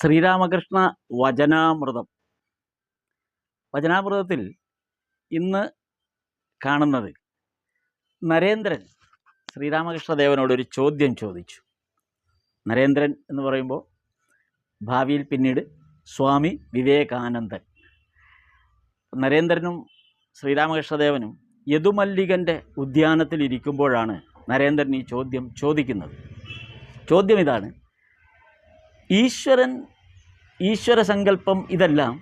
ശ്രീരാമകൃഷ്ണ വചനാമൃതം. വചനാമൃതത്തിൽ ഇന്ന് കാണുന്നത് നരേന്ദ്രൻ ശ്രീരാമകൃഷ്ണദേവനോടൊരു ചോദ്യം ചോദിച്ചു. നരേന്ദ്രൻ എന്ന് പറയുമ്പോൾ ഭാവിയിൽ പിന്നീട് സ്വാമി വിവേകാനന്ദൻ. നരേന്ദ്രനും ശ്രീരാമകൃഷ്ണദേവനും യദുമല്ലികൻ്റെ ഉദ്യാനത്തിലിരിക്കുമ്പോഴാണ് നരേന്ദ്രൻ ഈ ചോദ്യം ചോദിക്കുന്നത്. ചോദ്യം ഇതാണ്: ഈശ്വരസങ്കല്പം ഇതെല്ലാം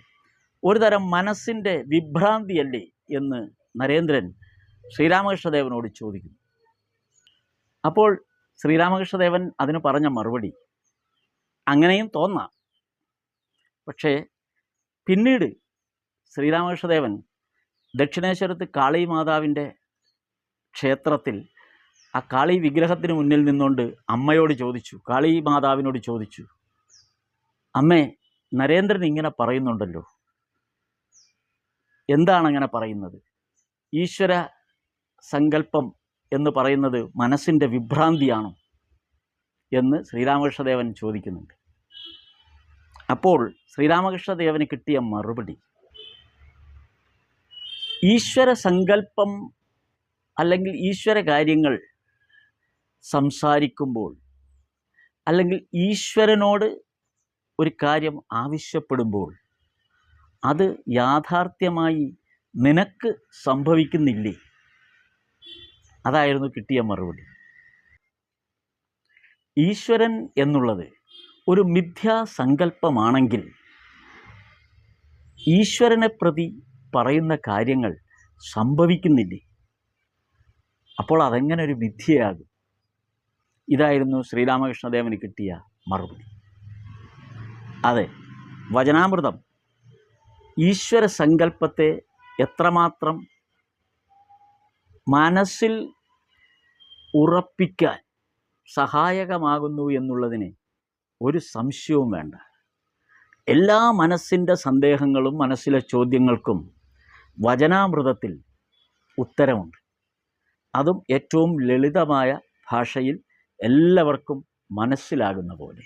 ഒരു തരം മനസ്സിൻ്റെ വിഭ്രാന്തിയല്ലേ എന്ന് നരേന്ദ്രൻ ശ്രീരാമകൃഷ്ണദേവനോട് ചോദിക്കുന്നു. അപ്പോൾ ശ്രീരാമകൃഷ്ണദേവൻ അതിന് പറഞ്ഞ മറുപടി: അങ്ങനെയും തോന്നാം, പക്ഷേ പിന്നീട് ശ്രീരാമകൃഷ്ണദേവൻ ദക്ഷിണേശ്വരത്ത് കാളി മാതാവിൻ്റെ ക്ഷേത്രത്തിൽ ആ കാളി വിഗ്രഹത്തിന് മുന്നിൽ നിന്നുകൊണ്ട് അമ്മയോട് ചോദിച്ചു, കാളി മാതാവിനോട് ചോദിച്ചു, അമ്മേ, നരേന്ദ്രൻ ഇങ്ങനെ പറയുന്നുണ്ടല്ലോ, എന്താണ് അങ്ങനെ പറയുന്നത്? ഈശ്വര സങ്കല്പം എന്ന് പറയുന്നത് മനസ്സിൻ്റെ വിഭ്രാന്തിയാണോ എന്ന് ശ്രീരാമകൃഷ്ണദേവൻ ചോദിക്കുന്നുണ്ട്. അപ്പോൾ ശ്രീരാമകൃഷ്ണദേവന് കിട്ടിയ മറുപടി: ഈശ്വര സങ്കല്പം അല്ലെങ്കിൽ ഈശ്വര കാര്യങ്ങൾ സംസാരിക്കുമ്പോൾ അല്ലെങ്കിൽ ഈശ്വരനോട് ഒരു കാര്യം ആവശ്യപ്പെടുമ്പോൾ അത് യാഥാർത്ഥ്യമായി നിനക്ക് സംഭവിക്കുന്നില്ലേ? അതായിരുന്നു കിട്ടിയ മറുപടി. ഈശ്വരൻ എന്നുള്ളത് ഒരു മിഥ്യാസങ്കല്പമാണെങ്കിൽ ഈശ്വരനെ പ്രതി പറയുന്ന കാര്യങ്ങൾ സംഭവിക്കുന്നില്ലേ? അപ്പോൾ അതെങ്ങനെ ഒരു മിഥ്യയാകും? ഇതായിരുന്നു ശ്രീരാമകൃഷ്ണദേവന് കിട്ടിയ മറുപടി. അതെ, വചനാമൃതം ഈശ്വര സങ്കല്പത്തെ എത്രമാത്രം മനസ്സിൽ ഉറപ്പിക്കാൻ സഹായകമാകുന്നു എന്നുള്ളതിന് ഒരു സംശയവും വേണ്ട. എല്ലാ മനസ്സിൻ്റെ സന്ദേഹങ്ങളും മനസ്സിലെ ചോദ്യങ്ങൾക്കും വചനാമൃതത്തിൽ ഉത്തരമുണ്ട്. അതും ഏറ്റവും ലളിതമായ ഭാഷയിൽ എല്ലാവർക്കും മനസ്സിലാകുന്ന പോലെ.